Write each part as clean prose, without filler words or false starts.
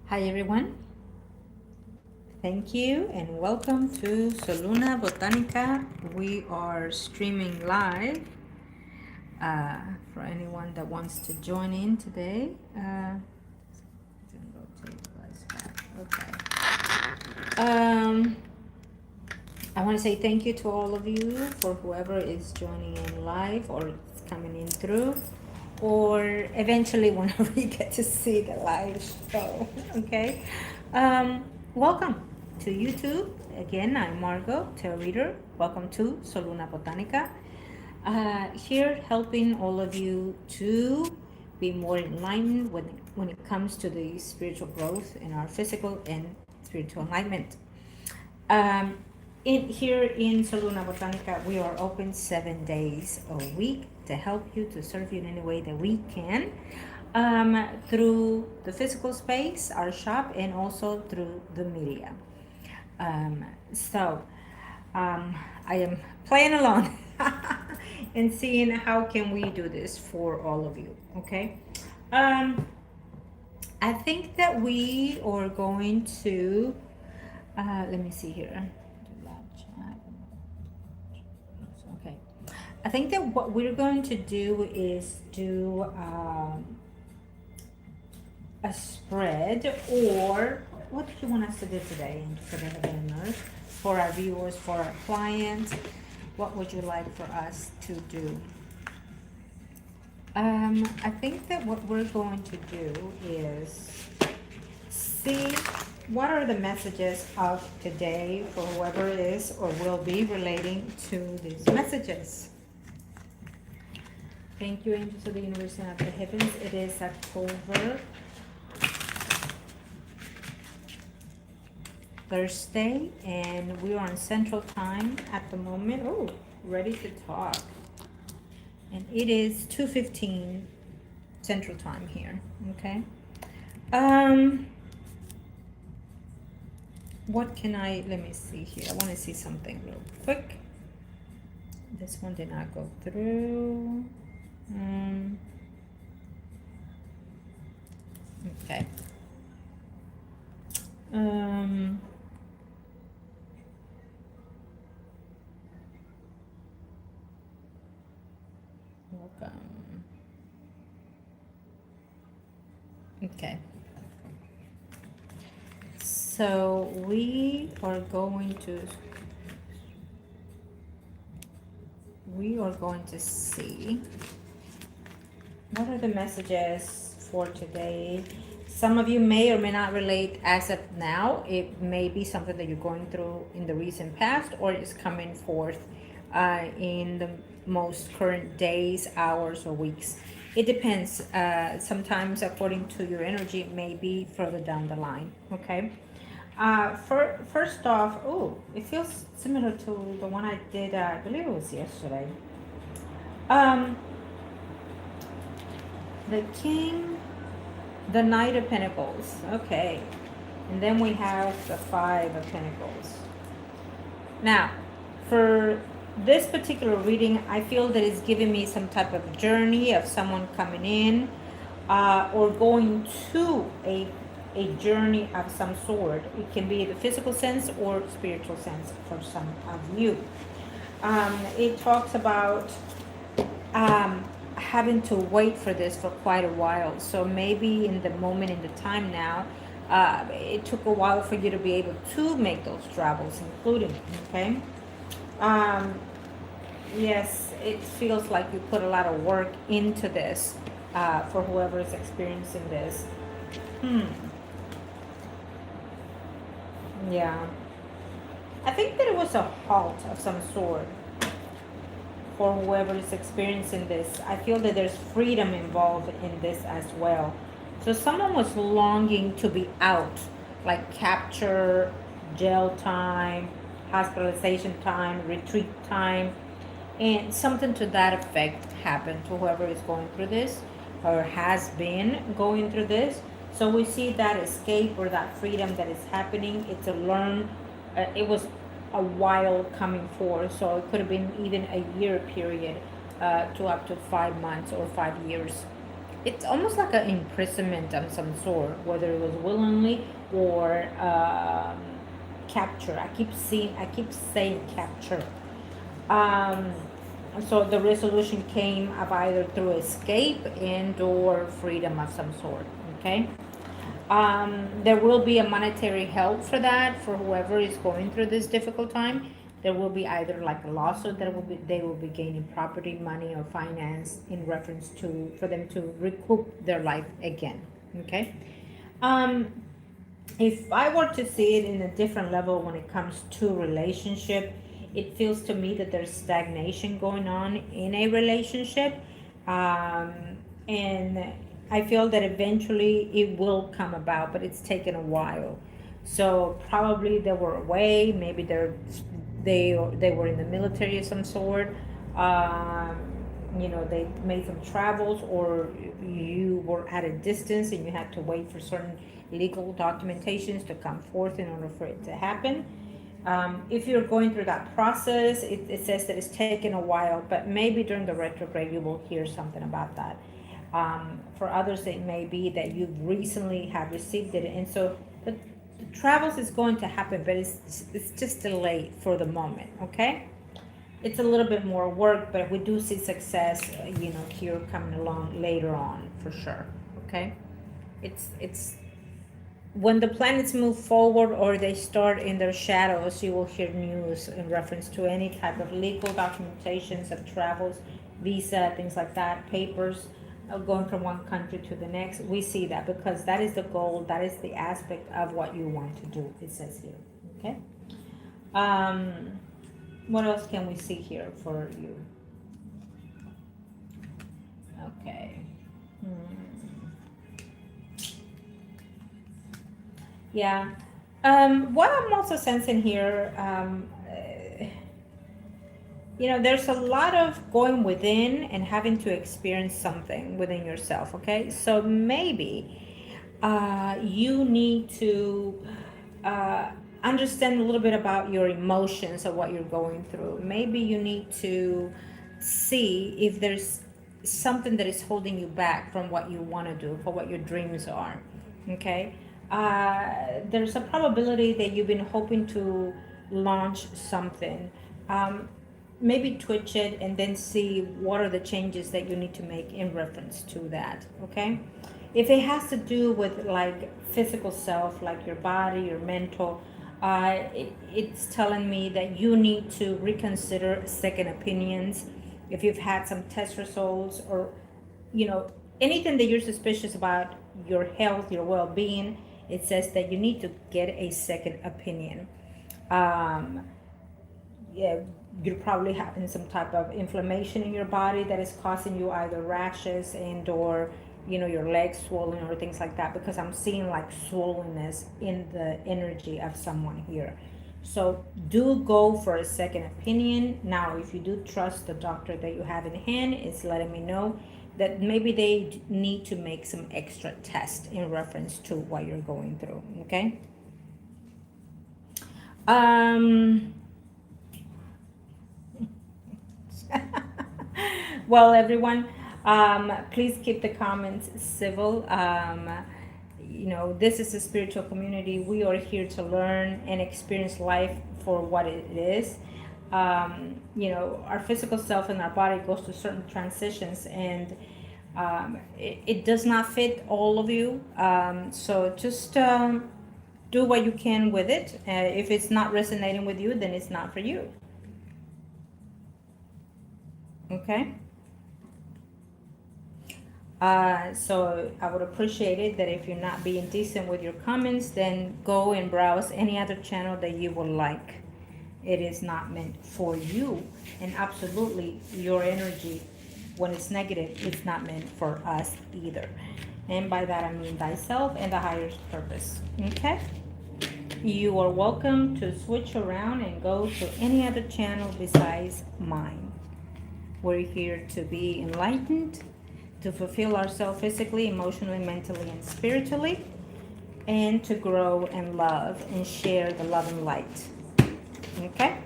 Hi everyone, thank you and welcome to Soluna Botanica. We are streaming live uh, for anyone that wants to join in today. Okay. I want to say thank you to all of you for whoever is joining in live or is coming in through, or eventually whenever you get to see the live show. Okay. Welcome to YouTube. Again, I'm Margot, tarot reader. Welcome to Soluna Botanica. Here helping all of you to be more enlightened when it comes to the spiritual growth in our physical and spiritual enlightenment. Um, here in Soluna Botanica, we are open 7 days a week to help you, to serve you in any way that we can, through the physical space, our shop, and also through the media. So I am playing along and seeing how can we do this for all of you. Okay. I think that we are going to let me see here. Okay. I think that what we're going to do is do a spread, or what do you want us to do today for the Heaven and Earth, for our viewers, for our clients? What would you like for us to do? I think that what we're going to do is see what are the messages of today for whoever it is or will be relating to these messages. Thank you, angels of the universe and of the heavens. It is October Thursday, and we are on Central Time at the moment. Oh, ready to talk. And it is 2:15 Central Time here. Okay. What can let me see here. I want to see something real quick. This one did not go through. Okay. Welcome. Okay. So we are going to see what are the messages for today. Some of you may or may not relate as of now. It may be something that you're going through in the recent past, or it's coming forth in the most current days, hours, or weeks. It depends. Sometimes, according to your energy, it may be further down the line. Okay. First off, oh, it feels similar to the one I did. I believe it was yesterday. The King, the Knight of Pentacles. Okay, and then we have the Five of Pentacles. Now, for this particular reading, I feel that it's giving me some type of journey of someone coming in or going to a journey of some sort. It can be the physical sense or spiritual sense for some of you. It talks about having to wait for this for quite a while. So maybe in the moment, in the time now, it took a while for you to be able to make those travels, including, okay? Yes, it feels like you put a lot of work into this for whoever is experiencing this. Yeah. I think that it was a halt of some sort for whoever is experiencing this. I feel that there's freedom involved in this as well. So someone was longing to be out, like capture, jail time, hospitalization time, retreat time, and something to that effect happened to whoever is going through this or has been going through this. So we see that escape or that freedom that is happening. It's a learn. It was a while coming forth, so it could have been even a year period to up to 5 months or 5 years. it's almost like an imprisonment of some sort, whether it was willingly or capture. I keep saying capture. Um, so the resolution came of either through escape and or freedom of some sort. Okay. There will be a monetary help for that for whoever is going through this difficult time. There will be either like a lawsuit that will be they will be gaining property, money, or finance in reference to for them to recoup their life again. Okay. Um, if I were to see it in a different level when it comes to relationship, it feels to me that there's stagnation going on in a relationship. Um, and I feel that eventually it will come about, but it's taken a while. So probably they were away, maybe they were in the military of some sort. Um, they made some travels, or you were at a distance and you had to wait for certain legal documentations to come forth in order for it to happen. If you're going through that process, it says that it's taken a while, but maybe during the retrograde you will hear something about that. For others, it may be that you recently have received it, and so the travels is going to happen, but it's just delayed for the moment. Okay, it's a little bit more work, but we do see success, here coming along later on for sure. Okay, it's when the planets move forward or they start in their shadows, you will hear news in reference to any type of legal documentations of travels, visa, things like that, papers, going from one country to the next. We see that because that is the goal, that is the aspect of what you want to do, it says here. Okay. What else can we see here for you? Okay. Yeah. What I'm also sensing here, there's a lot of going within and having to experience something within yourself. Okay. So maybe you need to understand a little bit about your emotions of what you're going through. Maybe you need to see if there's something that is holding you back from what you want to do, for what your dreams are. Okay. There's a probability that you've been hoping to launch something. Um, Maybe twitch it and then see what are the changes that you need to make in reference to that. Okay. If it has to do with like physical self, like your body, your mental, it's telling me that you need to reconsider second opinions. If you've had some test results, or anything that you're suspicious about your health, your well-being, it says that you need to get a second opinion. Yeah, you're probably having some type of inflammation in your body that is causing you either rashes and or your legs swollen or things like that, because I'm seeing like swollenness in the energy of someone here. So do go for a second opinion. Now, if you do trust the doctor that you have in hand, it's letting me know that maybe they need to make some extra tests in reference to what you're going through. Okay. Well, everyone, please keep the comments civil. This is a spiritual community. We are here to learn and experience life for what it is. Our physical self and our body goes through certain transitions, and it does not fit all of you. So just do what you can with it. If it's not resonating with you, then it's not for you. Okay. So I would appreciate it that if you're not being decent with your comments, then go and browse any other channel that you would like. It is not meant for you. And absolutely, your energy, when it's negative, it's not meant for us either. And by that I mean thyself and the higher purpose. Okay? You are welcome to switch around and go to any other channel besides mine. We're here to be enlightened, to fulfill ourselves physically, emotionally, mentally, and spiritually, and to grow and love and share the love and light. Okay?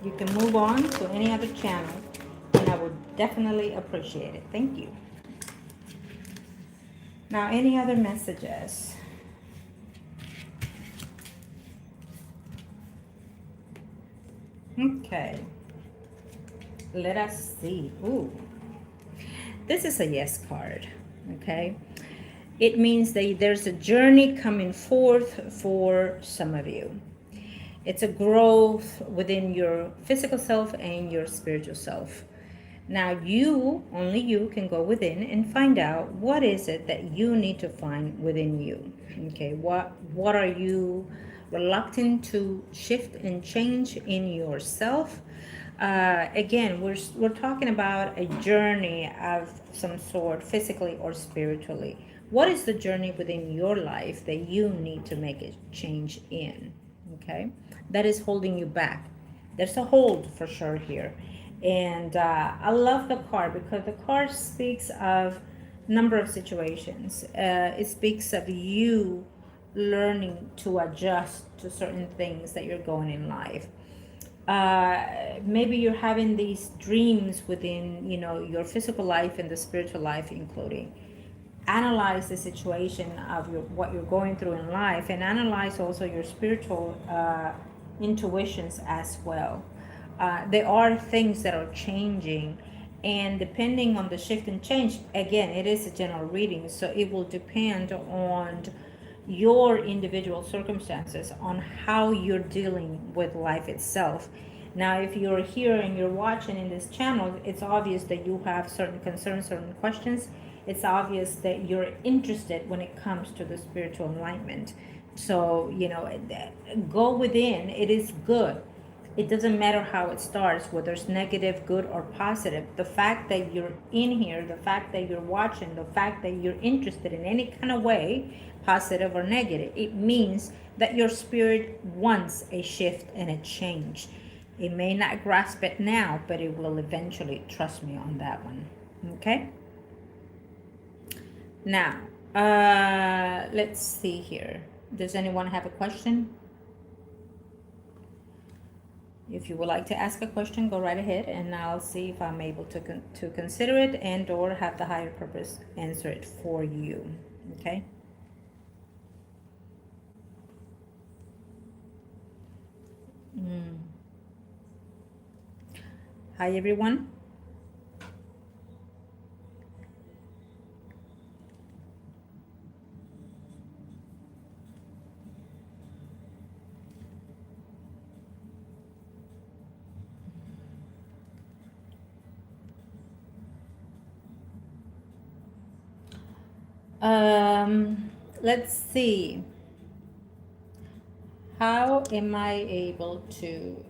You can move on to any other channel, and I would definitely appreciate it. Thank you. Now, any other messages? Okay. Let us see. Ooh. This is a yes card. Okay. It means that there's a journey coming forth for some of you. It's a growth within your physical self and your spiritual self. Now only you can go within and find out what is it that you need to find within you. Okay, what are you reluctant to shift and change in yourself? Again, we're talking about a journey of some sort, physically or spiritually. What is the journey within your life that you need to make a change in? Okay, that is holding you back. There's a hold for sure here. And I love the card because the card speaks of number of situations. It speaks of you learning to adjust to certain things that you're going in life. Maybe you're having these dreams within, your physical life and the spiritual life, including. Analyze the situation of what you're going through in life, and analyze also your spiritual intuitions as well. There are things that are changing, and depending on the shift and change, again, it is a general reading, so it will depend on your individual circumstances, on how you're dealing with life itself. Now, if you're here and you're watching in this channel, it's obvious that you have certain concerns, certain questions. It's obvious that you're interested when it comes to the spiritual enlightenment. So, go within. It is good. It doesn't matter how it starts, whether it's negative, good, or positive. The fact that you're in here, the fact that you're watching, the fact that you're interested in any kind of way, positive or negative, it means that your spirit wants a shift and a change. It may not grasp it now, but it will eventually. Trust me on that one. Okay? Now, let's see here. Does anyone have a question? If you would like to ask a question, go right ahead, and I'll see if I'm able to consider it and or have the higher purpose answer it for you. Okay? Hi, everyone. Let's see. How am I able to...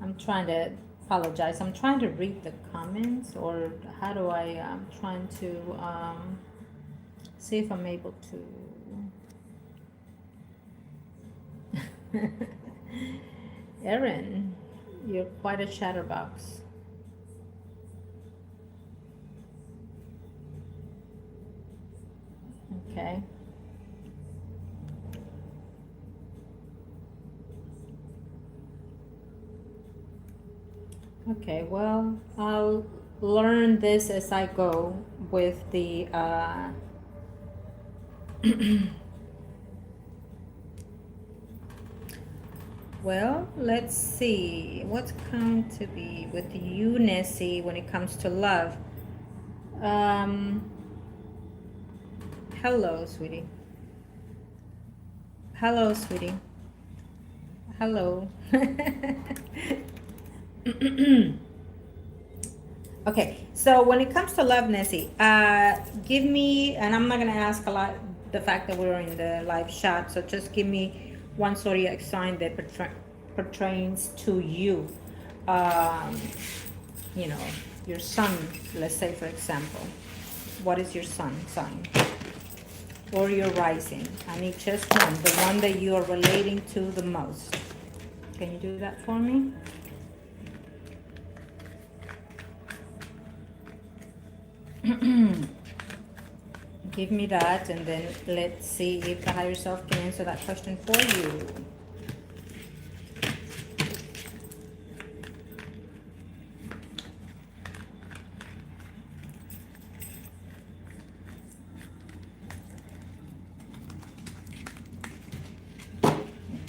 I'm trying to apologize. I'm trying to read the comments, or how do I'm trying to see if I'm able to... Erin, you're quite a chatterbox. Okay. Okay, well, I'll learn this as I go with the well, let's see what's going to be with you, Nessie, when it comes to love. Hello, sweetie. Hello, sweetie. Hello. Okay, so when it comes to love, Nessie, give me, and I'm not going to ask a lot, the fact that we're in the live chat, so just give me one zodiac sign that pertains to you. Your sun, let's say, for example. What is your sun sign? Or your rising? I need just one, the one that you are relating to the most. Can you do that for me? Give me that, and then let's see if the higher self can answer that question for you.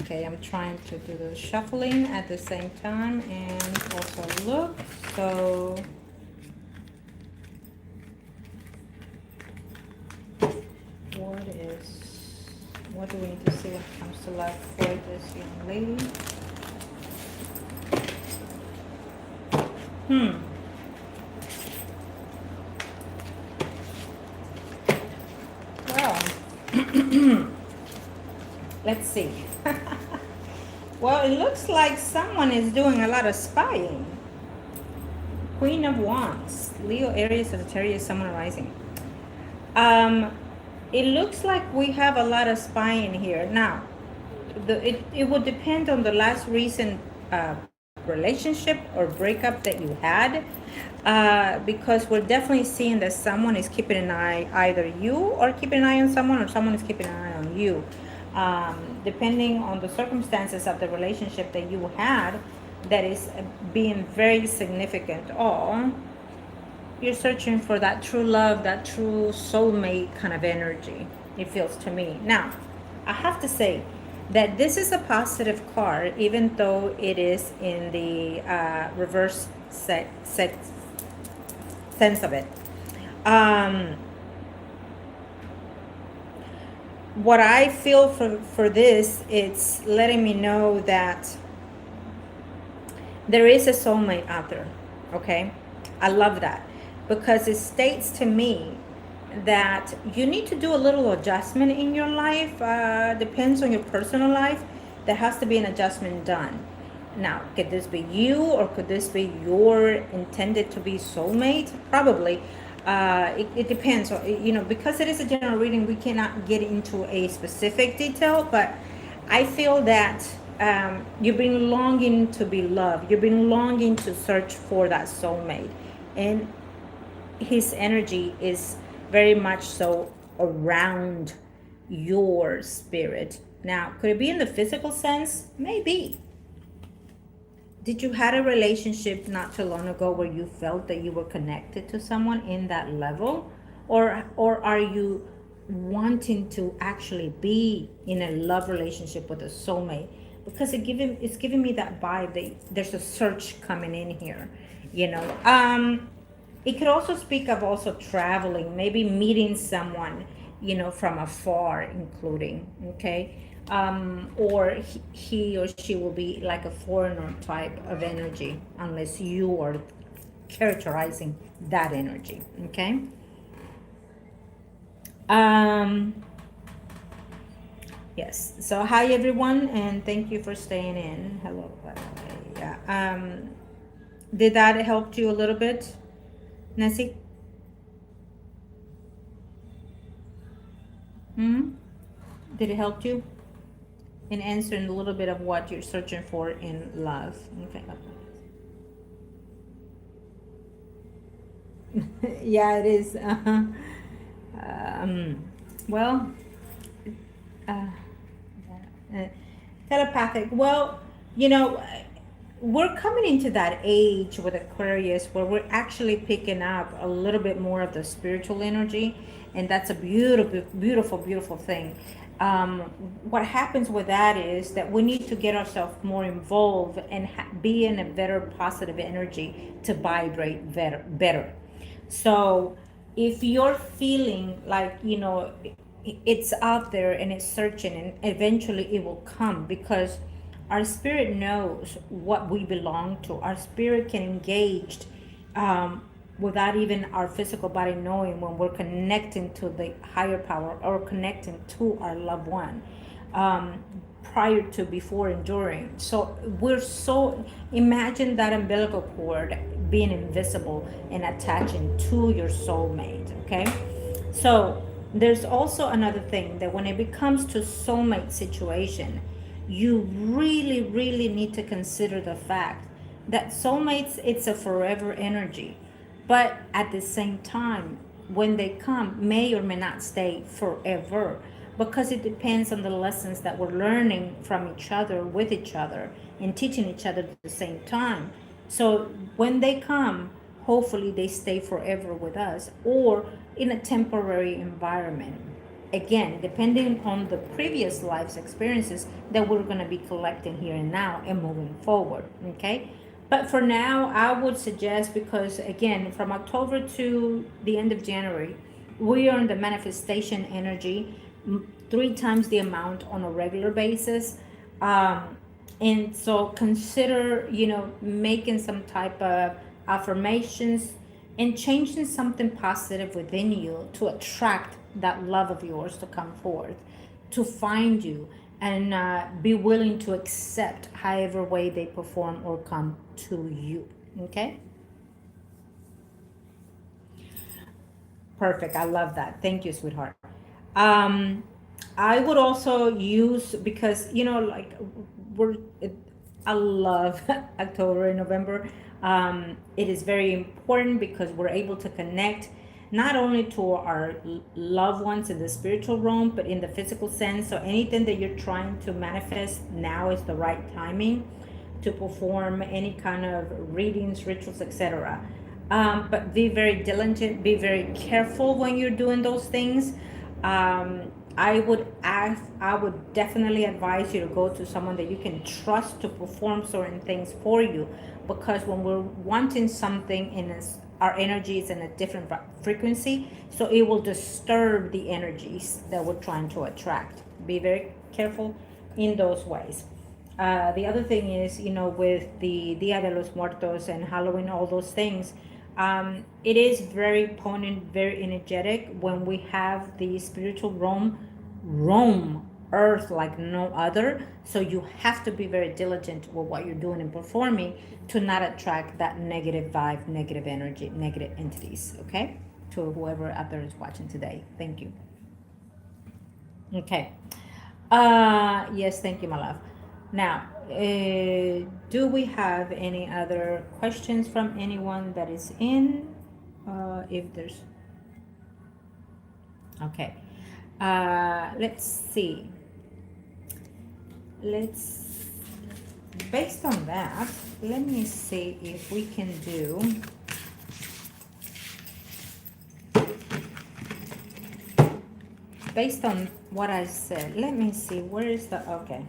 Okay, I'm trying to do the shuffling at the same time and also look. So what do we need to see when it comes to love for this young lady? Well, let's see. Well, it looks like someone is doing a lot of spying. Queen of Wands, Leo, Aries, Sagittarius, Sun rising. It looks like we have a lot of spying here. Now, it would depend on the last recent relationship or breakup that you had, because we're definitely seeing that someone is keeping an eye, either you or keeping an eye on someone, or someone is keeping an eye on you. Depending on the circumstances of the relationship that you had, that is being very significant. Or you're searching for that true love, that true soulmate kind of energy, it feels to me. Now, I have to say that this is a positive card, even though it is in the reverse sense of it. What I feel for this, it's letting me know that there is a soulmate out there. Okay, I love that, because it states to me that you need to do a little adjustment in your life. Depends on your personal life. There has to be an adjustment done. Now, could this be you, or could this be your intended to be soulmate? Probably. It depends. Because it is a general reading, we cannot get into a specific detail, but I feel that you've been longing to be loved. You've been longing to search for that soulmate. And his energy is very much so around your spirit. Now, could it be in the physical sense? Maybe. Did you had a relationship not too long ago where you felt that you were connected to someone in that level? Or are you wanting to actually be in a love relationship with a soulmate? Because it's giving me that vibe that there's a search coming in here. It could also speak of also traveling, maybe meeting someone, from afar, including, okay? Or he or she will be like a foreigner type of energy, unless you are characterizing that energy, okay? Yes, so hi everyone, and thank you for staying in. Hello. Yeah. Did that help you a little bit, Nessie? Did it help you in answering a little bit of what you're searching for in love? Okay. Yeah, it is. Well, uh, telepathic. Well, you know, we're coming into that age with Aquarius where we're actually picking up a little bit more of the spiritual energy, and that's a beautiful, beautiful, beautiful thing. Um, what happens with that is that we need to get ourselves more involved and be in a better positive energy to vibrate better. So if you're feeling like, it's out there and it's searching, and eventually it will come, because our spirit knows what we belong to. Our spirit can engage um, without even our physical body knowing, when we're connecting to the higher power or connecting to our loved one, um, prior to, before, and during. So imagine that umbilical cord being invisible and attaching to your soulmate, okay? So there's also another thing, that when it becomes to soulmate situation, you really, really need to consider the fact that soulmates, it's a forever energy. But at the same time, when they come, may or may not stay forever, because it depends on the lessons that we're learning from each other, with each other, and teaching each other at the same time. So when they come, hopefully they stay forever with us, or in a temporary environment. again, depending on the previous life's experiences that we're going to be collecting here and now and moving forward. Okay. But for now, I would suggest, because again, from October to the end of January, we are in the manifestation energy, 3 times the amount on a regular basis. Um, and so consider, making some type of affirmations and changing something positive within you to attract that love of yours to come forth, to find you, and be willing to accept however way they perform or come to you. Okay? Perfect. I love that. Thank you, sweetheart. Um, I would also use, because like, we're I love October and November. It is very important because we're able to connect not only to our loved ones in the spiritual realm, but in the physical sense. So anything that you're trying to manifest, now is the right timing to perform any kind of readings, rituals, etc. But be very diligent, be very careful when you're doing those things. I would definitely advise you to go to someone that you can trust to perform certain things for you, because when we're wanting something in our energy is in a different frequency, so it will disturb the energies that we're trying to attract. Be very careful in those ways. The other thing is, with the Dia de los Muertos and Halloween, all those things, it is very potent, very energetic when we have the spiritual roam earth like no other. So you have to be very diligent with what you're doing and performing to not attract that negative vibe, negative energy, negative entities. Okay, to whoever out there is watching today, thank you. Okay. Yes, thank you, my love. Now, do we have any other questions from anyone that is in? If there's, okay. Let's see. Based on that, let me see if we can do. Based on what I said, let me see, where is the, okay.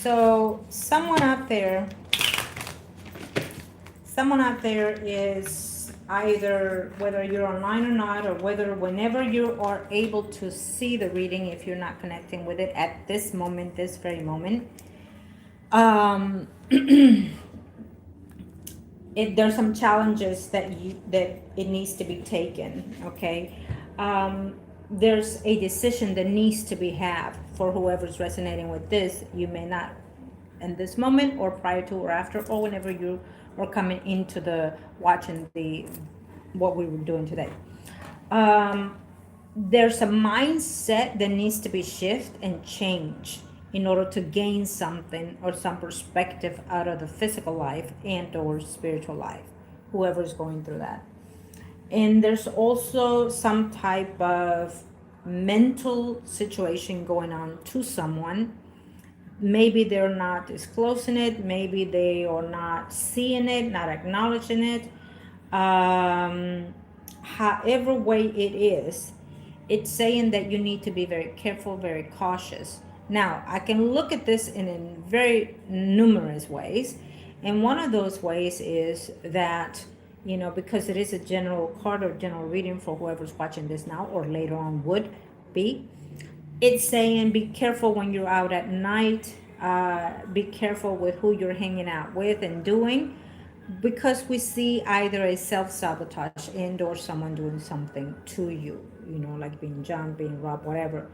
So someone out there is either, whether you're online or not, or whether whenever you are able to see the reading, if you're not connecting with it at this moment, this very moment, there's some challenges that it needs to be taken. Okay. There's a decision that needs to be had for whoever's resonating with this. You may not in this moment, or prior to, or after, or whenever you are coming into the watching what we were doing today. There's a mindset that needs to be shifted and changed in order to gain something or some perspective out of the physical life and or spiritual life, whoever is going through that. And there's also some type of mental situation going on to someone. Maybe they're not disclosing it, maybe they are not seeing it, not acknowledging it. However way it is, it's saying that you need to be very careful, very cautious. Now, I can look at this in very numerous ways. And one of those ways is that, because it is a general card or general reading for whoever's watching this now or later on would be, it's saying be careful when you're out at night. Be careful with who you're hanging out with and doing, because we see either a self-sabotage and or someone doing something to you, like being jumped, being robbed, whatever.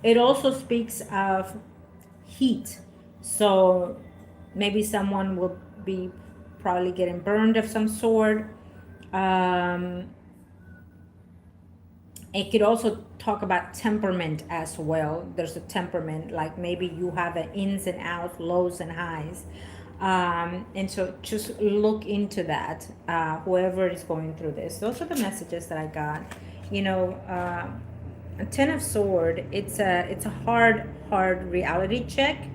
It also speaks of heat. So maybe someone will be probably getting burned of some sort. It could also talk about temperament as well. There's a temperament, like maybe you have an ins and outs, lows and highs. And so just look into that, whoever is going through this. Those are the messages that I got. A Ten of Sword, it's a hard reality check.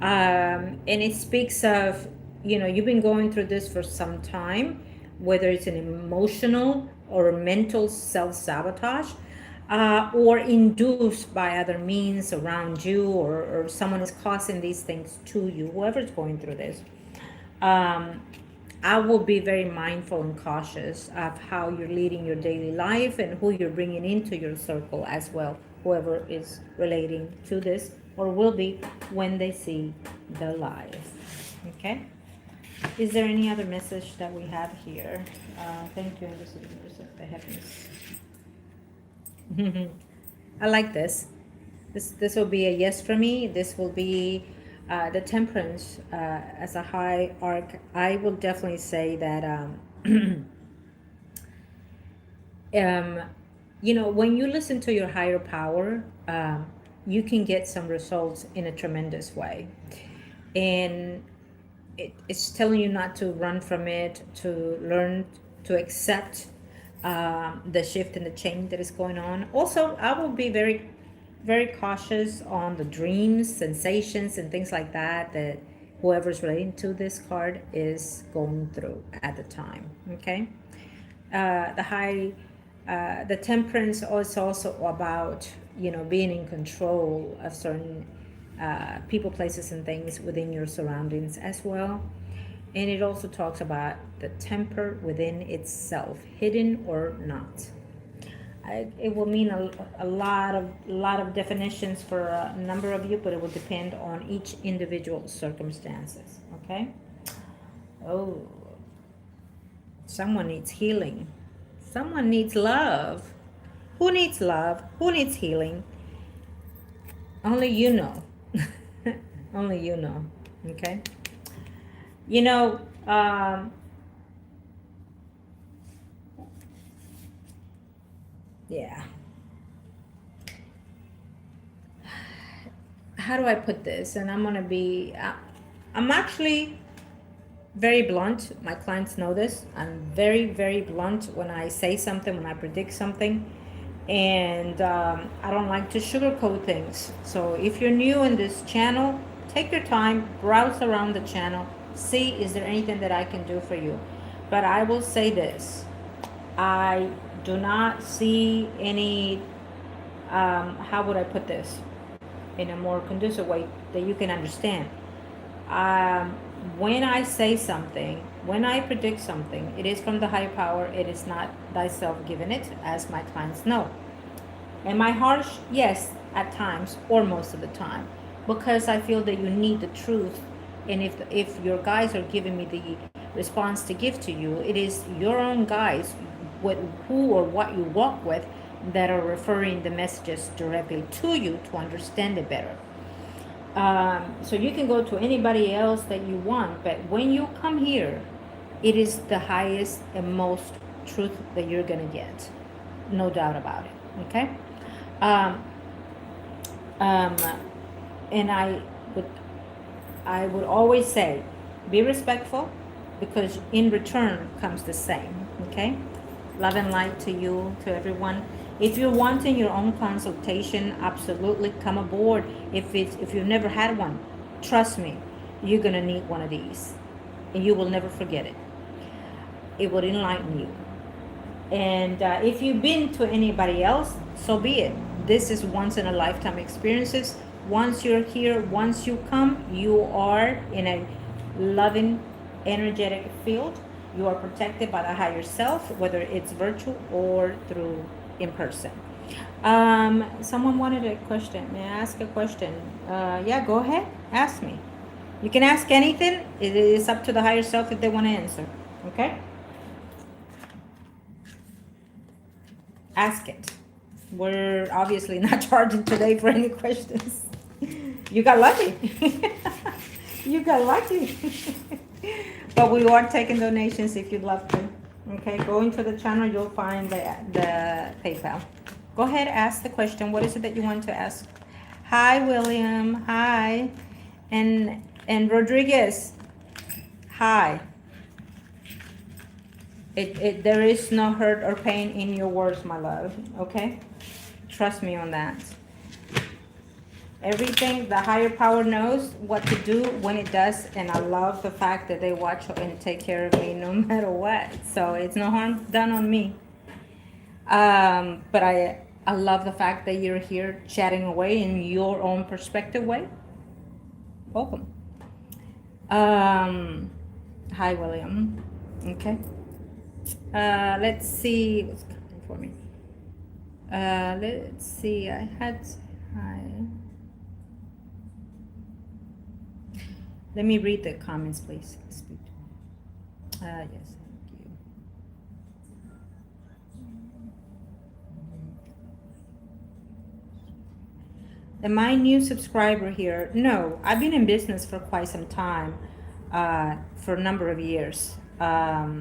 And it speaks of, you've been going through this for some time. whether it's an emotional or mental self-sabotage, or induced by other means around you, or someone is causing these things to you, whoever's going through this. um, I will be very mindful and cautious of how you're leading your daily life and who you're bringing into your circle as well, whoever is relating to this or will be when they see the live. Okay? Is there any other message that we have here? Thank you, Embassy of the Heavens. I like this. This will be a yes for me. This will be the Temperance as a high arc. I will definitely say that when you listen to your higher power, you can get some results in a tremendous way, and it's telling you not to run from it, to learn to accept the shift and the change that is going on. Also, I will be very, very cautious on the dreams, sensations, and things like that that whoever's relating to this card is going through at the time. Okay, the Temperance is also about being in control of certain people, places, and things within your surroundings as well. And it also talks about the temper within itself, hidden or not. It will mean a lot of definitions for a number of you, but it will depend on each individual circumstances. Okay. Oh, someone needs healing. Someone needs love. Who needs love? Who needs healing? Only you know. Only you know. Okay. Yeah. How do I put this? And I'm gonna be. I'm actually very blunt. My clients know this. I'm very, very blunt when I say something, when I predict something. And I don't like to sugarcoat things. So if you're new in this channel, take your time, browse around the channel, see is there anything that I can do for you. But I will say this, I do not see any, how would I put this in a more conducive way that you can understand. When I say something, when I predict something, it is from the higher power. It is not thyself given it, as my clients know. Am I harsh? Yes, at times, or most of the time, because I feel that you need the truth. And if your guides are giving me the response to give to you, it is your own guides, who or what you walk with, that are referring the messages directly to you to understand it better. So you can go to anybody else that you want, but when you come here, it is the highest and most truth that you're gonna get, no doubt about it. Okay. And I would always say, be respectful, because in return comes the same. Okay. Love and light to you, to everyone. If you're wanting your own consultation, absolutely come aboard. If you've never had one, trust me, you're gonna need one of these, and you will never forget it. It will enlighten you. And if you've been to anybody else, so be it. This is once in a lifetime experiences. Once you're here, once you come, you are in a loving, energetic field. You are protected by the higher self, whether it's virtual or through in person. Someone wanted a question. May I ask a question? Yeah, go ahead. Ask me. You can ask anything. It is up to the higher self if they want to answer. Okay? Ask it. We're obviously not charging today for any questions. You got lucky. You got lucky. But we are taking donations if you'd love to. Okay, go into the channel, you'll find the PayPal. Go ahead, ask the question. What is it that you want to ask? Hi, William. Hi. And Rodriguez. Hi. There is no hurt or pain in your words, my love. Okay? Trust me on that. Everything, the higher power knows what to do when it does, and I love the fact that they watch and take care of me no matter what. So it's no harm done on me. But I love the fact that you're here chatting away in your own perspective way. Welcome. Hi, William. Okay. Let's see what's coming for me. Let's see. I had hi. Let me read the comments, please. Speak to me. Yes, thank you. Am I new subscriber here? No, I've been in business for quite some time, for a number of years. I've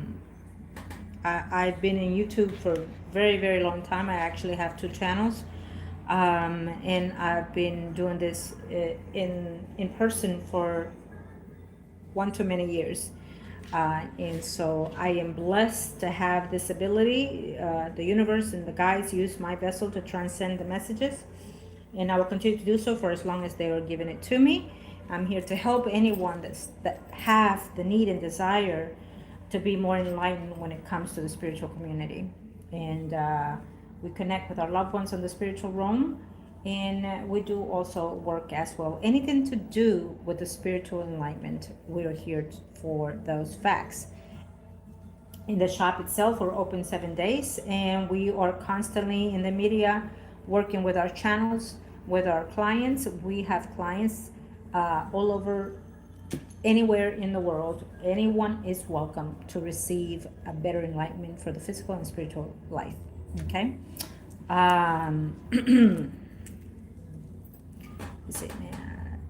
been in YouTube for a very, very long time. I actually have 2 channels. And I've been doing this in person for one too many years. And so I am blessed to have this ability. The universe and the guides use my vessel to transcend the messages. And I will continue to do so for as long as they are giving it to me. I'm here to help anyone that have the need and desire to be more enlightened when it comes to the spiritual community. And we connect with our loved ones on the spiritual realm. And we do also work as well. Anything to do with the spiritual enlightenment, we are here for those facts. In the shop itself, we're open 7 days, and we are constantly in the media working with our channels, with our clients. We have clients all over, anywhere in the world. Anyone is welcome to receive a better enlightenment for the physical and spiritual life. Okay.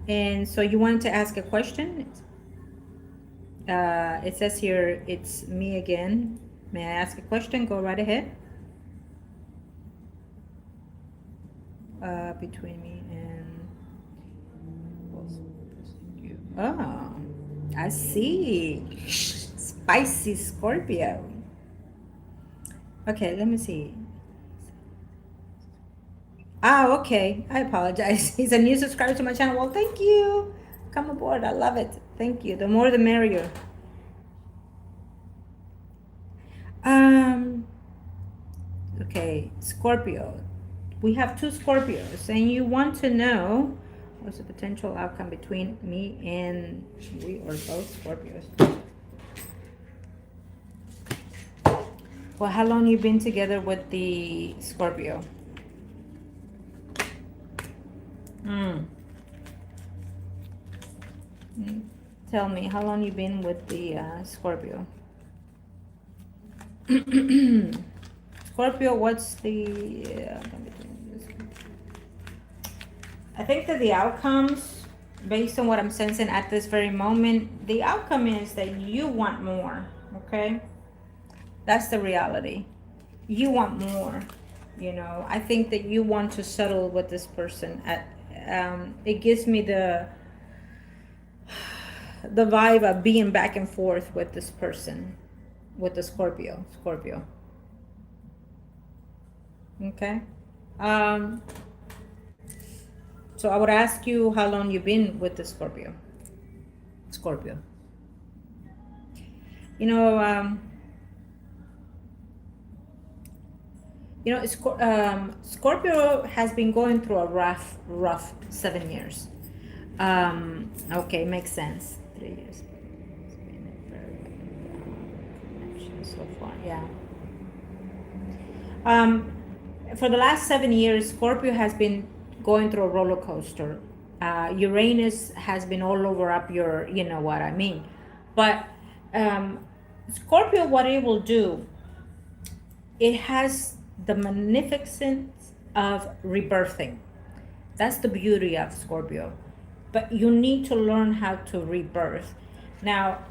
And so you wanted to ask a question. It says here, it's me again. May I ask a question? Go right ahead. Between me and you. Oh, I see. Spicy Scorpio. Okay, let me see. Oh, okay. I apologize. He's a new subscriber to my channel. Well, thank you. Come aboard. I love it. Thank you. The more the merrier. Okay, Scorpio. We have 2 Scorpios, and you want to know what's the potential outcome between me and we are both Scorpios. Well, how long you been together with the Scorpio? Tell me, how long you been with the Scorpio? Scorpio, what's the I think that the outcomes, based on what I'm sensing at this very moment, the outcome is that you want more, okay? That's the reality. You want more, you know. I think that you want to settle with this person. It gives me the vibe of being back and forth with this person, with the Scorpio. Okay. So I would ask you how long you've been with the Scorpio. You know, Scorpio has been going through a rough 7 years. Okay, makes sense. 3 years. So far, yeah. For the last 7 years, Scorpio has been going through a roller coaster. Uranus has been all over up your, you know what I mean. But Scorpio, what it will do, it has the magnificence of rebirthing. That's the beauty of Scorpio. But you need to learn how to rebirth. Now,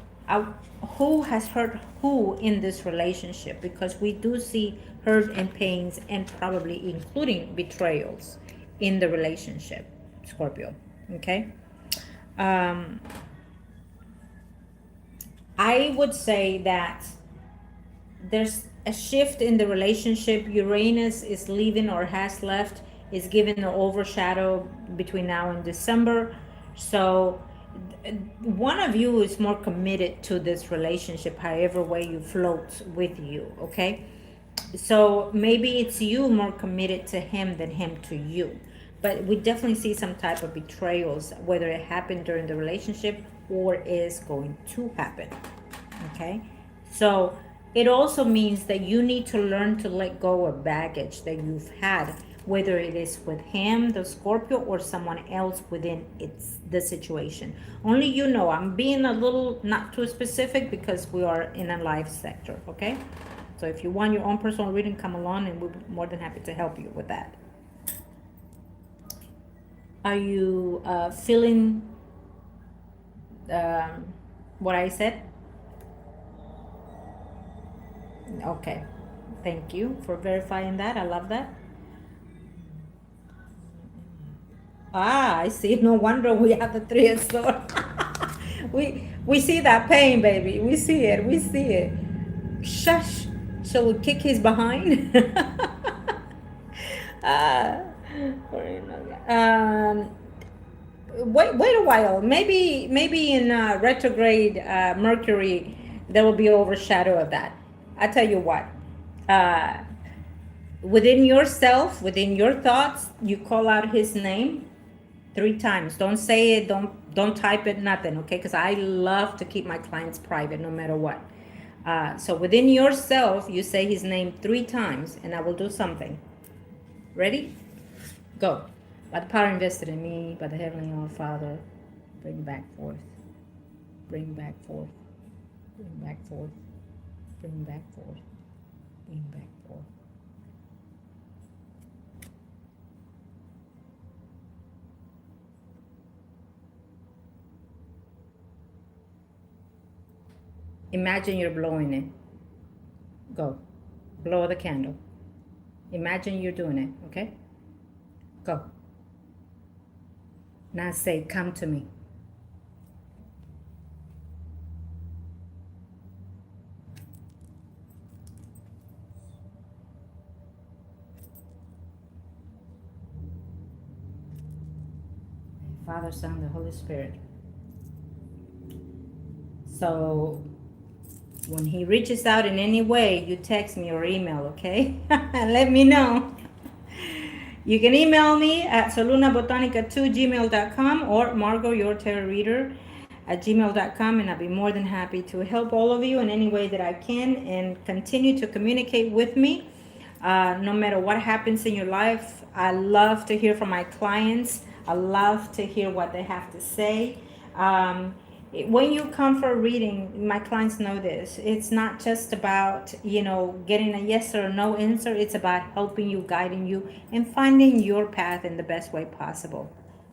who has hurt who in this relationship? Because we do see hurt and pains, and probably including betrayals in the relationship, Scorpio. Okay. I would say that there's a shift in the relationship. Uranus is leaving or has left, is given an overshadow between now and December. So one of you is more committed to this relationship, however way you float with you, okay? So maybe it's you more committed to him than him to you. But we definitely see some type of betrayals, whether it happened during the relationship or is going to happen. Okay? So it also means that you need to learn to let go of baggage that you've had, whether it is with him, the Scorpio, or someone else within the situation. Only you know. I'm being a little not too specific because we are in a life sector, okay? So if you want your own personal reading, come along and we'll be more than happy to help you with that. Are you feeling what I said? Okay. Thank you for verifying that. I love that. Ah, I see. No wonder we have the Three of Swords. we see that pain, baby. We see it. We see it. Shush. Shall we kick his behind? uh, um, wait a while. Maybe in retrograde Mercury, there will be overshadow of that. I tell you what. Uh, within yourself, within your thoughts, you call out his name 3 times. Don't say it. Don't type it. Nothing. Okay? Because I love to keep my clients private, no matter what. So within yourself, you say his name 3 times, and I will do something. Ready? Go. By the power invested in me, by the Heavenly All Father, bring back forth. Bring back forth. Bring back forth. Bring back forth. Bring back forth. Imagine you're blowing it. Go. Blow the candle. Imagine you're doing it, okay? Go. Now say, come to me. Father, Son, the Holy Spirit. So when he reaches out in any way, you text me or email, okay? Let me know. You can email me at solunabotanica2gmail.com or Margot, your tarot reader, at gmail.com, and I'll be more than happy to help all of you in any way that I can and continue to communicate with me. No matter what happens in your life, I love to hear from my clients. I love to hear what they have to say. When you come for a reading, my clients know this. It's not just about, getting a yes or no answer. It's about helping you, guiding you, and finding your path in the best way possible.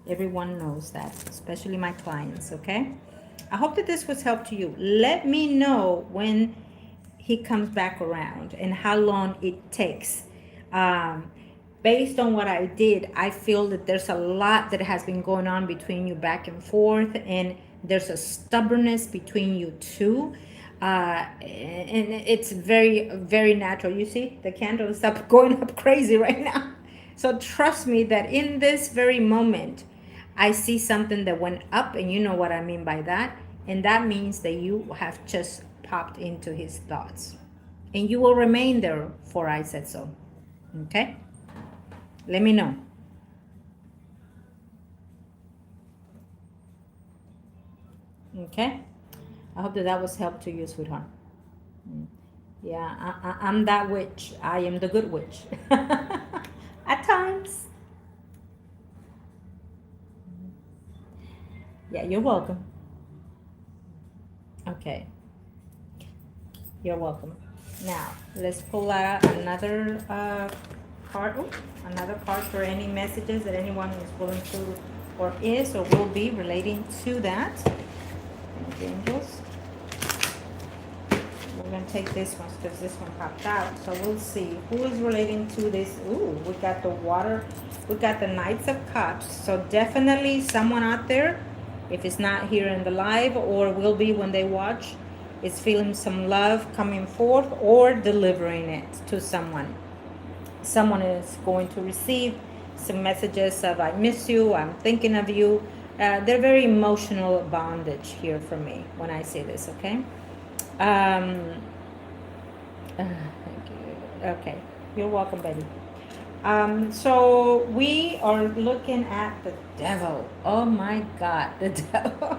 Everyone knows that, especially my clients, okay? I hope that this was help to you. Let me know when he comes back around and how long it takes. Based on what I did, I feel that there's a lot that has been going on between you back and forth, and there's a stubbornness between you two. And it's very, very natural. You see, the candle is up, going up crazy right now. So trust me that in this very moment, I see something that went up, and you know what I mean by that. And that means that you have just popped into his thoughts. And you will remain there, for I said so. Okay? Let me know. Okay? I hope that was help to you, sweetheart. Yeah, I'm that witch. I am the good witch. At times. Yeah, you're welcome. Okay. You're welcome. Now, let's pull out another card. Ooh, another card for any messages that anyone is willing to or is or will be relating to that. Thank you, angels. We're going to take this one because this one popped out. So we'll see who is relating to this. Ooh, we got the water. We got the Knights of Cups. So definitely someone out there, if it's not here in the live or will be when they watch, is feeling some love coming forth or delivering it to someone. Someone is going to receive some messages of I miss you, I'm thinking of you. They're very emotional bondage here for me when I say this, okay? Um, thank you. Okay, you're welcome, Betty. So we are looking at the devil. Oh my God, the devil.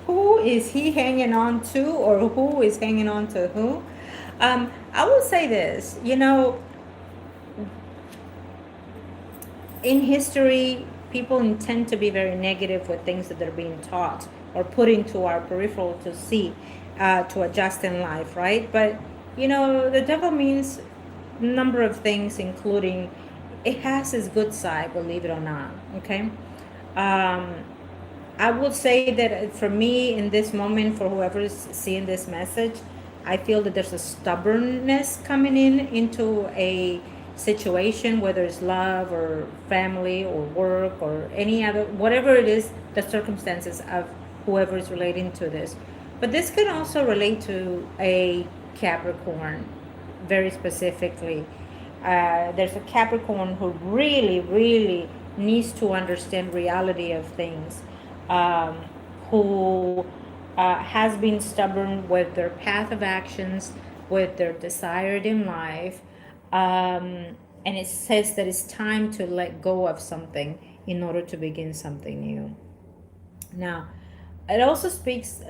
Who is he hanging on to, or who is hanging on to who? I will say this, in history, people intend to be very negative with things that they're being taught or put into our peripheral to see, to adjust in life, right? But the devil means a number of things, including it has its good side, believe it or not. Okay. Um, I would say that for me in this moment, for whoever's seeing this message, I feel that there's a stubbornness coming into a situation, whether it's love or family or work or any other, whatever it is, the circumstances of whoever is relating to this. But this could also relate to a Capricorn, very specifically. There's a Capricorn who really, really needs to understand reality of things, um, who has been stubborn with their path of actions, with their desired in life. And it says that it's time to let go of something in order to begin something new. Now, it also speaks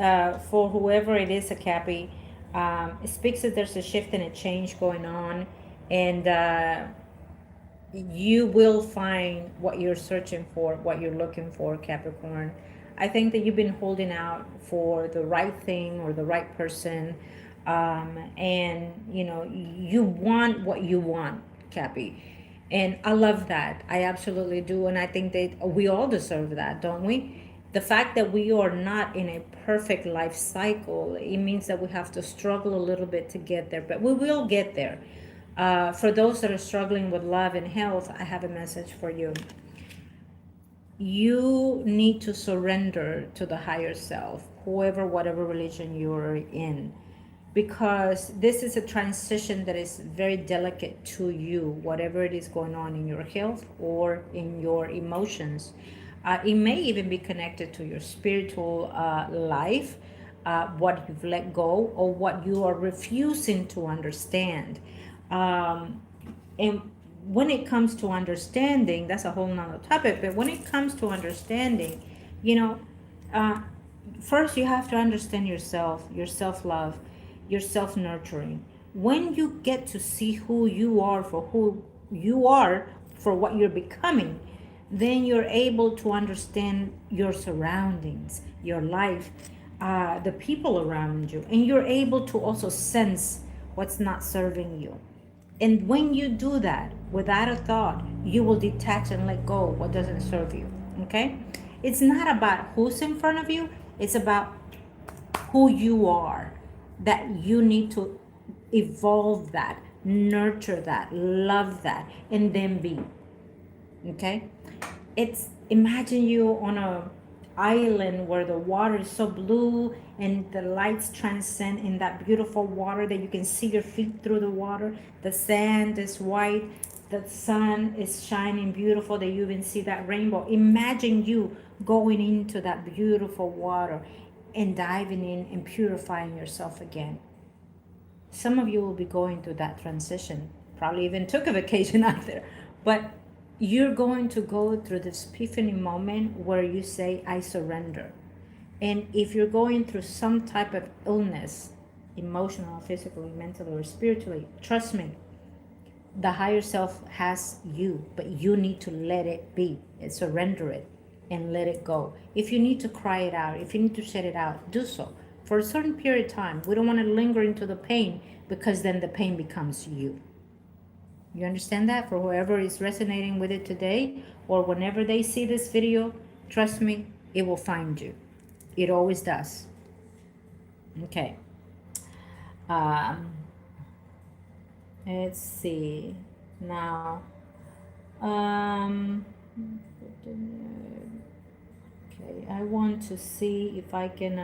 for whoever it is, a Cappy. It speaks that there's a shift and a change going on, and you will find what you're searching for, what you're looking for, Capricorn. I think that you've been holding out for the right thing or the right person, and you want what you want, Cappy. And I love that. I absolutely do. And I think that we all deserve that, don't we? The fact that we are not in a perfect life cycle, it means that we have to struggle a little bit to get there, but we will get there. For those that are struggling with love and health, I have a message for you. You need to surrender to the higher self, whatever religion you're in, because this is a transition that is very delicate to you, whatever it is going on in your health or in your emotions. It may even be connected to your spiritual life, what you've let go, or what you are refusing to understand. And when it comes to understanding, that's a whole nother topic, but when it comes to understanding, you know, uh, first you have to understand yourself, your self-love, your self-nurturing. When you get to see who you are for who you are, for what you're becoming, then you're able to understand your surroundings, your life, the people around you, and you're able to also sense what's not serving you. And when you do that without a thought, you will detach and let go what doesn't serve you. Okay? It's not about who's in front of you, it's about who you are. That you need to evolve that, nurture that, love that, and then be. Okay? It's imagine you on a island where the water is so blue and the lights transcend in that beautiful water that you can see your feet through the water. The sand is white, the sun is shining beautiful, that you even see that rainbow. Imagine you going into that beautiful water and diving in and purifying yourself again. Some of you will be going through that transition, probably even took a vacation out there, but you're going to go through this epiphany moment where you say, I surrender. And if you're going through some type of illness, emotional, physically, mentally, or spiritually, trust me, the higher self has you, but you need to let it be and surrender it and let it go. If you need to cry it out, if you need to shed it out, do so for a certain period of time. We don't want to linger into the pain, because then the pain becomes you. You understand that? For whoever is resonating with it today, or whenever they see this video, trust me, it will find you. It always does. Okay. Um, let's see. Now, okay, I want to see if I can.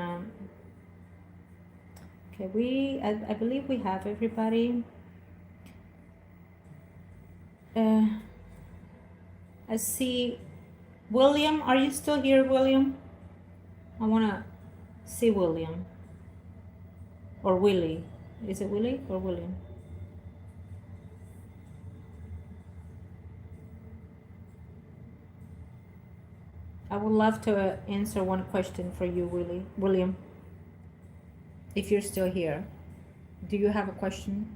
Okay, I believe we have everybody. Uh, I see William. Are you still here, William? I want to see William. Or Willie. Is it Willie or William? I would love to answer one question for you, William, if you're still here. Do you have a question?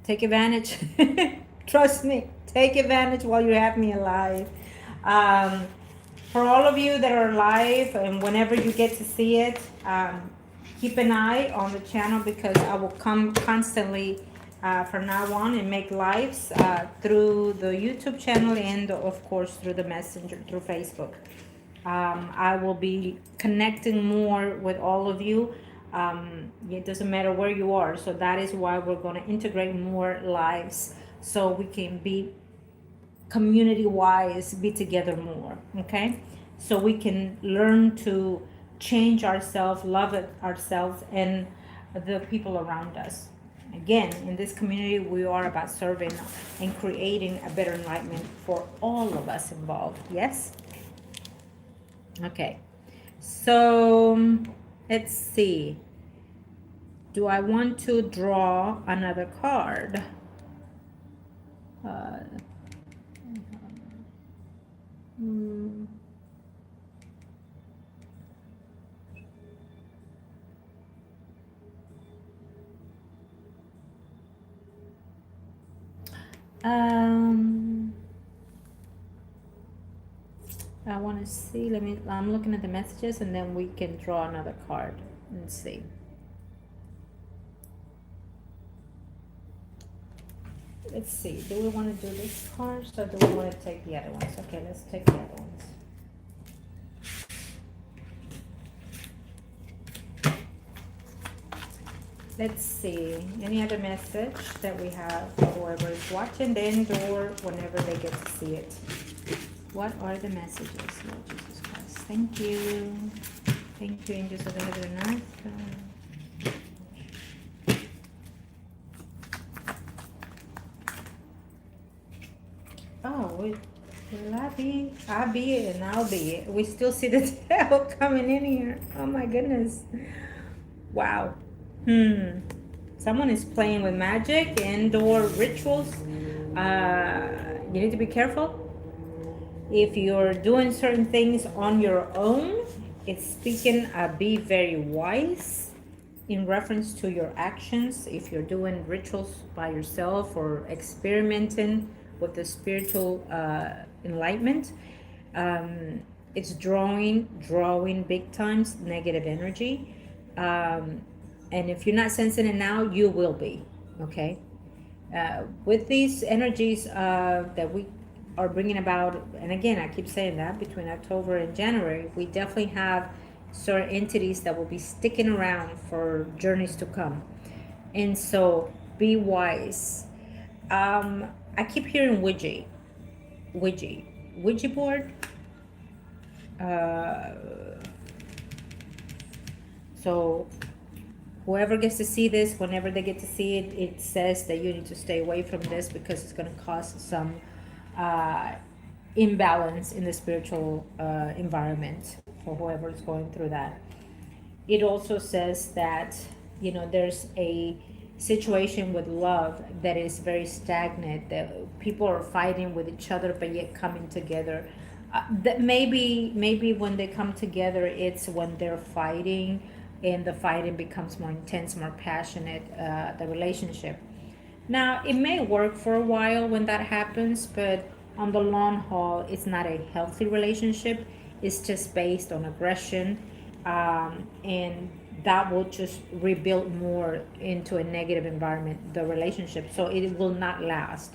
Take advantage. Trust me, take advantage while you have me alive. Um, for all of you that are live and whenever you get to see it, keep an eye on the channel because I will come constantly from now on and make lives through the YouTube channel and of course through the messenger, through Facebook. I will be connecting more with all of you. It doesn't matter where you are. So that is why we're going to integrate more lives so we can be community wise, be together more. Okay. So we can learn to change ourselves, love it ourselves and the people around us. Again, in this community, we are about serving and creating a better enlightenment for all of us involved. Yes. Okay, so let's see. Do I want to draw another card? Hmm. I want to see. I'm looking at the messages and then we can draw another card and see. Let's see. Do we want to do this cards or do we want to take the other ones? Okay, let's take the other ones. Let's see. Any other message that we have for whoever is watching the end or whenever they get to see it? What are the messages, Lord Jesus Christ? Thank you. Thank you, angels of the heaven and earth. Oh, will I be? I'll be it and I'll be it. We still see the tail coming in here. Oh my goodness. Wow. Someone is playing with magic and or rituals. You need to be careful. If you're doing certain things on your own, it's speaking, be very wise in reference to your actions. If you're doing rituals by yourself or experimenting with the spiritual enlightenment, it's drawing big times negative energy. And if you're not sensing it now, you will be, okay? With these energies that we are bringing about, and again, I keep saying that, between October and January, we definitely have certain entities that will be sticking around for journeys to come. And so, be wise. I keep hearing Ouija board. So whoever gets to see this, whenever they get to see it, it says that you need to stay away from this because it's going to cause some imbalance in the spiritual environment for whoever is going through that. It also says that, there's a situation with love that is very stagnant, that people are fighting with each other but yet coming together. That maybe when they come together, it's when they're fighting and the fighting becomes more intense, more passionate, the relationship. Now, it may work for a while when that happens, but on the long haul, it's not a healthy relationship. It's just based on aggression, and that will just rebuild more into a negative environment, the relationship. So it will not last,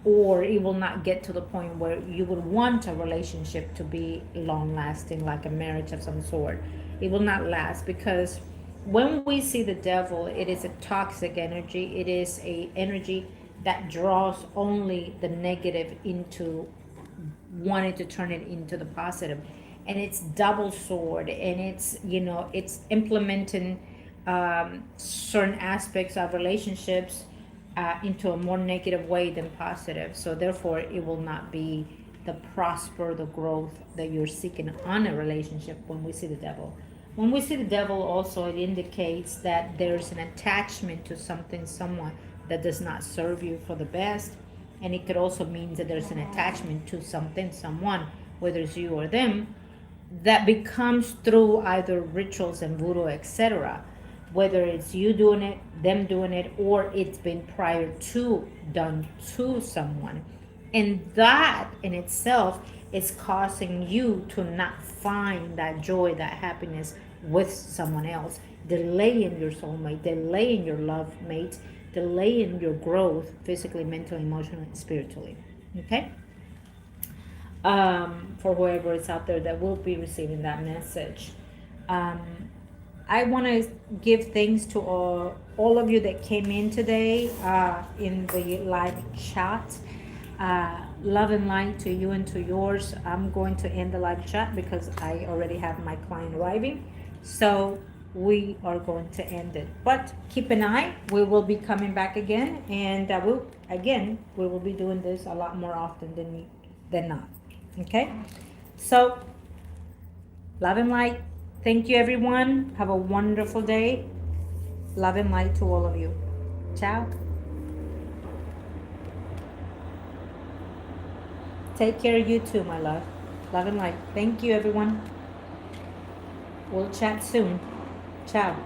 or it will not get to the point where you would want a relationship to be long lasting, like a marriage of some sort. It will not last because when we see the devil, it is a toxic energy. It is a energy that draws only the negative into wanting to turn it into the positive. And it's double sword, and it's implementing certain aspects of relationships into a more negative way than positive. So therefore, it will not be the prosper, the growth that you're seeking on a relationship when we see the devil. When we see the devil, also it indicates that there's an attachment to something, someone that does not serve you for the best. And it could also mean that there's an attachment to something, someone, whether it's you or them, that becomes through either rituals and voodoo, etc., whether it's you doing it, them doing it, or it's been prior to done to someone. And that in itself is causing you to not find that joy, that happiness with someone else, delaying your soulmate, delaying your love mate, delaying your growth physically, mentally, emotionally, spiritually. Okay? For whoever is out there that will be receiving that message. Um, I want to give thanks to all of you that came in today in the live chat. Love and light to you and to yours. I'm going to end the live chat because I already have my client arriving. So we are going to end it. But keep an eye. We will be coming back again. And we will be doing this a lot more often than not. Okay? So, love and light. Thank you, everyone. Have a wonderful day. Love and light to all of you. Ciao. Take care of you too, my love. Love and light. Thank you, everyone. We'll chat soon. Ciao.